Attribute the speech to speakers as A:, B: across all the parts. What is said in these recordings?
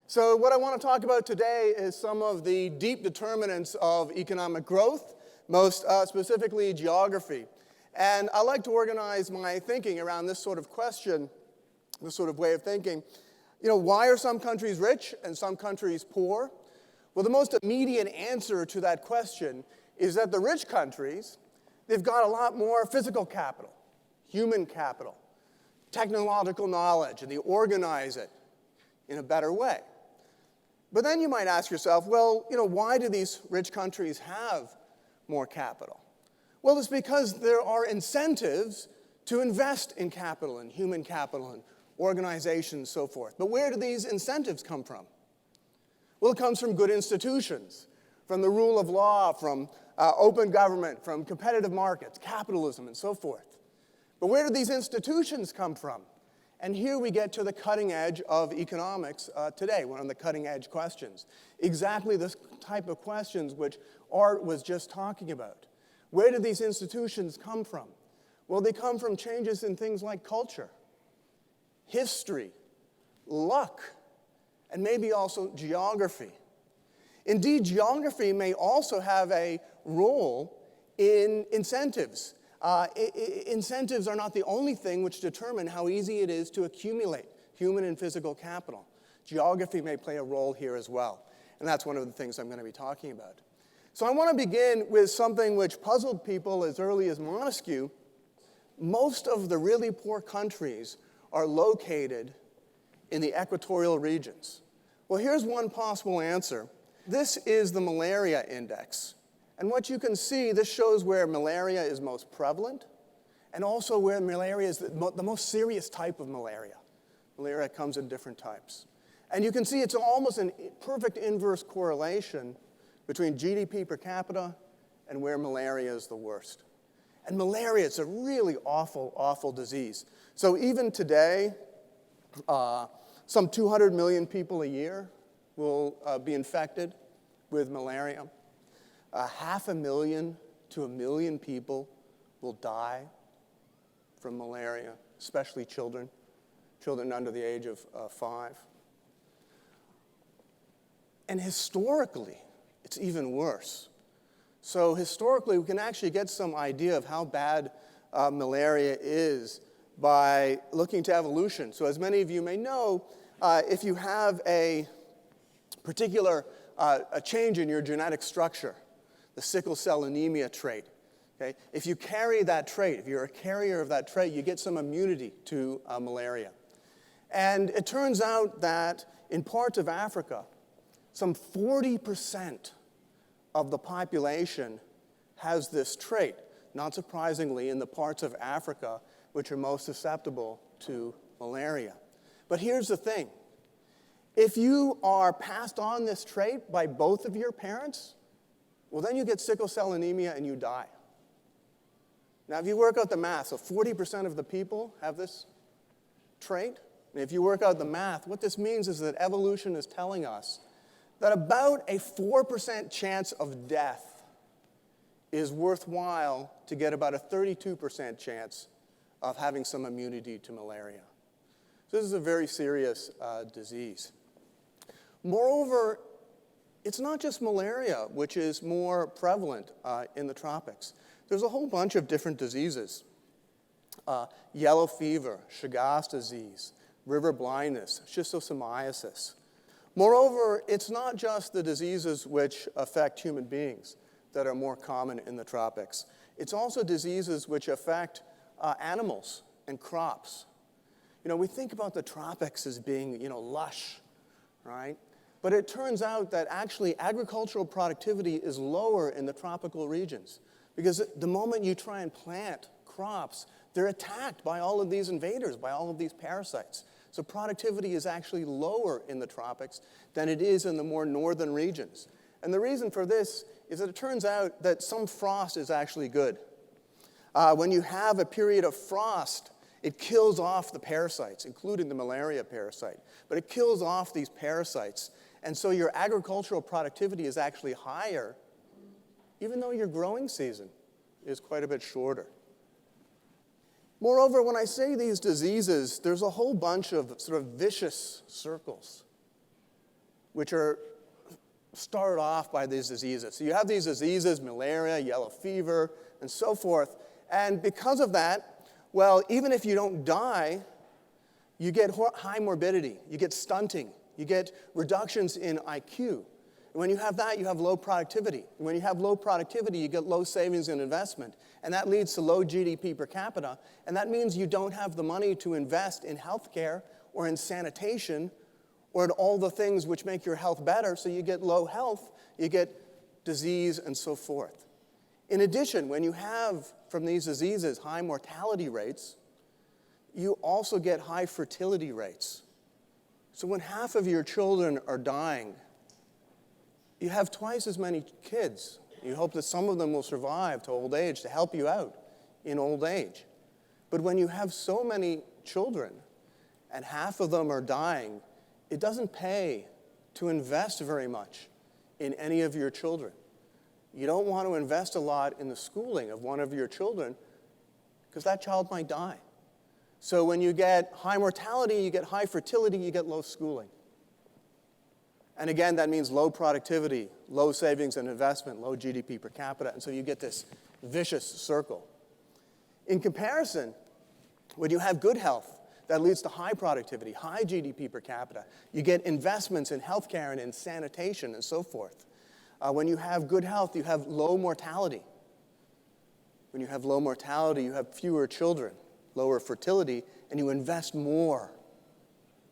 A: So what I want to talk about today is some of the deep determinants of economic growth, most specifically geography. And I like to organize my thinking around this sort of question, this sort of way of thinking. Why are some countries rich and some countries poor? Well, the most immediate answer to that question is that the rich countries, they've got a lot more physical capital, human capital, technological knowledge, and they organize it in a better way. But then you might ask yourself, well, why do these rich countries have more capital? Well, it's because there are incentives to invest in capital and human capital and organization and so forth. But where do these incentives come from? Well, it comes from good institutions, from the rule of law, from open government, from competitive markets, capitalism, and so forth. But where do these institutions come from? And here we get to the cutting edge of economics today, one of the cutting edge questions. Exactly this type of questions which Art was just talking about. Where do these institutions come from? Well, they come from changes in things like culture, history, luck, and maybe also geography. Indeed, geography may also have a role in incentives. Incentives are not the only thing which determine how easy it is to accumulate human and physical capital. Geography may play a role here as well, and that's one of the things I'm going to be talking about. So I want to begin with something which puzzled people as early as Montesquieu. Most of the really poor countries are located in the equatorial regions. Well, here's one possible answer. This is the Malaria Index. And what you can see, this shows where malaria is most prevalent and also where malaria is the most serious type of malaria. Malaria comes in different types. And you can see it's almost a perfect inverse correlation between GDP per capita and where malaria is the worst. And malaria is a really awful, awful disease. So even today, some 200 million people a year will be infected with malaria. 500,000 to 1 million people will die from malaria, especially children under the age of 5. And historically, it's even worse. So historically, we can actually get some idea of how bad malaria is by looking to evolution. So as many of you may know, if you have a particular a change in your genetic structure, the sickle cell anemia trait. Okay? If you carry that trait, if you're a carrier of that trait, you get some immunity to malaria. And it turns out that in parts of Africa, some 40% of the population has this trait, not surprisingly in the parts of Africa which are most susceptible to malaria. But here's the thing. If you are passed on this trait by both of your parents, well, then you get sickle cell anemia and you die. Now, if you work out the math, so 40% of the people have this trait. And if you work out the math, what this means is that evolution is telling us that about a 4% chance of death is worthwhile to get about a 32% chance of having some immunity to malaria. So this is a very serious disease. Moreover, it's not just malaria, which is more prevalent in the tropics. There's a whole bunch of different diseases. Yellow fever, Chagas disease, river blindness, schistosomiasis. Moreover, it's not just the diseases which affect human beings that are more common in the tropics. It's also diseases which affect animals and crops. We think about the tropics as being, lush, right? But it turns out that actually agricultural productivity is lower in the tropical regions because the moment you try and plant crops, they're attacked by all of these invaders, by all of these parasites. So productivity is actually lower in the tropics than it is in the more northern regions. And the reason for this is that it turns out that some frost is actually good. When you have a period of frost, it kills off the parasites, including the malaria parasite. But it kills off these parasites. And so your agricultural productivity is actually higher, even though your growing season is quite a bit shorter. Moreover, when I say these diseases, there's a whole bunch of sort of vicious circles which are started off by these diseases. So you have these diseases, malaria, yellow fever, and so forth. And because of that, well, even if you don't die, you get high morbidity, you get stunting, you get reductions in IQ. And when you have that, you have low productivity. And when you have low productivity, you get low savings and investment. And that leads to low GDP per capita. And that means you don't have the money to invest in healthcare or in sanitation or in all the things which make your health better. So you get low health, you get disease, and so forth. In addition, when you have, from these diseases, high mortality rates, you also get high fertility rates. So when half of your children are dying, you have twice as many kids. You hope that some of them will survive to old age to help you out in old age. But when you have so many children and half of them are dying, it doesn't pay to invest very much in any of your children. You don't want to invest a lot in the schooling of one of your children because that child might die. So when you get high mortality, you get high fertility, you get low schooling. And again, that means low productivity, low savings and investment, low GDP per capita, and so you get this vicious circle. In comparison, when you have good health, that leads to high productivity, high GDP per capita. You get investments in healthcare and in sanitation and so forth. When you have good health, you have low mortality. When you have low mortality, you have fewer children, lower fertility, and you invest more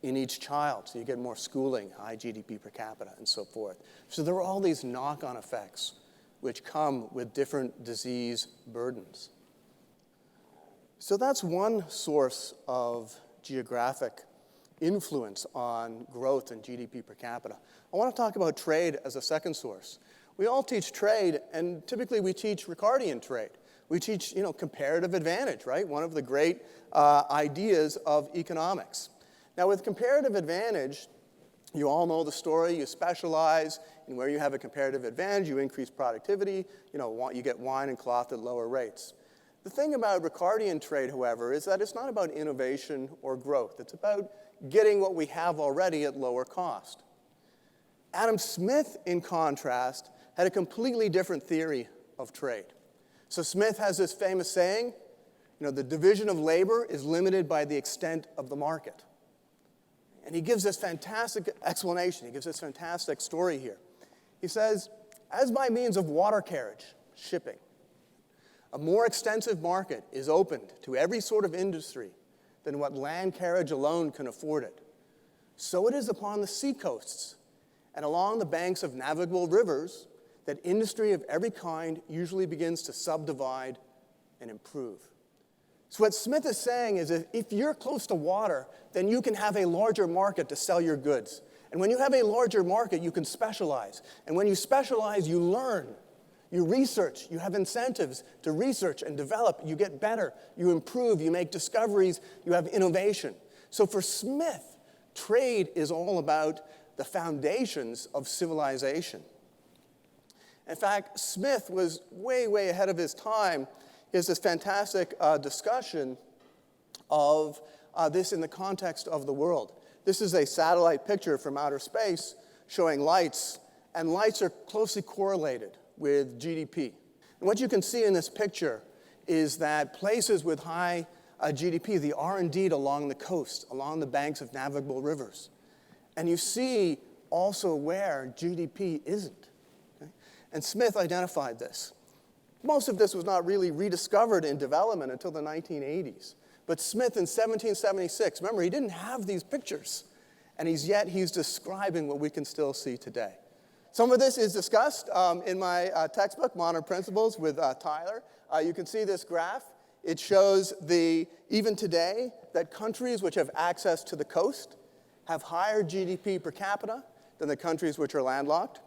A: in each child. So you get more schooling, high GDP per capita, and so forth. So there are all these knock-on effects which come with different disease burdens. So that's one source of geographic influence on growth and GDP per capita. I want to talk about trade as a second source. We all teach trade, and typically we teach Ricardian trade. We teach, comparative advantage, right? One of the great ideas of economics. Now, with comparative advantage, you all know the story. You specialize in where you have a comparative advantage. You increase productivity. You get wine and cloth at lower rates. The thing about Ricardian trade, however, is that it's not about innovation or growth. It's about getting what we have already at lower cost. Adam Smith, in contrast, had a completely different theory of trade. So Smith has this famous saying, the division of labor is limited by the extent of the market. And he gives this fantastic explanation. He gives this fantastic story here. He says, as by means of water carriage, shipping, a more extensive market is opened to every sort of industry than what land carriage alone can afford it. So it is upon the seacoasts and along the banks of navigable rivers that industry of every kind usually begins to subdivide and improve. So what Smith is saying is if you're close to water, then you can have a larger market to sell your goods. And when you have a larger market, you can specialize. And when you specialize, you learn. You research. You have incentives to research and develop. You get better. You improve. You make discoveries. You have innovation. So for Smith, trade is all about the foundations of civilization. In fact, Smith was way, way ahead of his time. He has this fantastic discussion of this in the context of the world. This is a satellite picture from outer space showing lights, and lights are closely correlated with GDP. And what you can see in this picture is that places with high GDP, they are indeed along the coast, along the banks of navigable rivers. And you see also where GDP isn't. Okay? And Smith identified this. Most of this was not really rediscovered in development until the 1980s. But Smith in 1776, remember, he didn't have these pictures. And yet he's describing what we can still see today. Some of this is discussed in my textbook, Modern Principles, with Tyler. You can see this graph. It shows even today, that countries which have access to the coast have higher GDP per capita than the countries which are landlocked.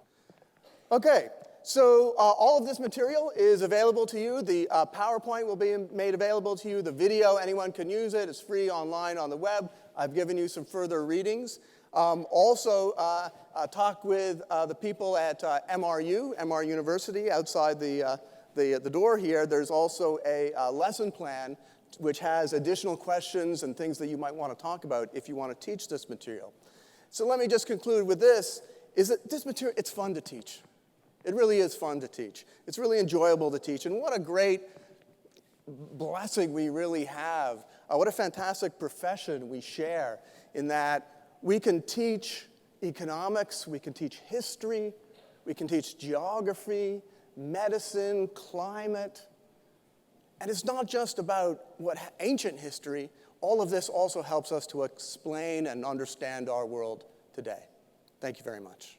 A: Okay, so all of this material is available to you. The PowerPoint will be made available to you. The video, anyone can use it. It's free online on the web. I've given you some further readings. Also, talk with the people at MR University outside the door here. There's also a lesson plan which has additional questions and things that you might want to talk about if you want to teach this material. So let me just conclude with this, is that this material, it's fun to teach. It really is fun to teach. It's really enjoyable to teach. And what a great blessing we really have. What a fantastic profession we share in that we can teach economics, we can teach history, we can teach geography, medicine, climate. And it's not just about what ancient history. All of this also helps us to explain and understand our world today. Thank you very much.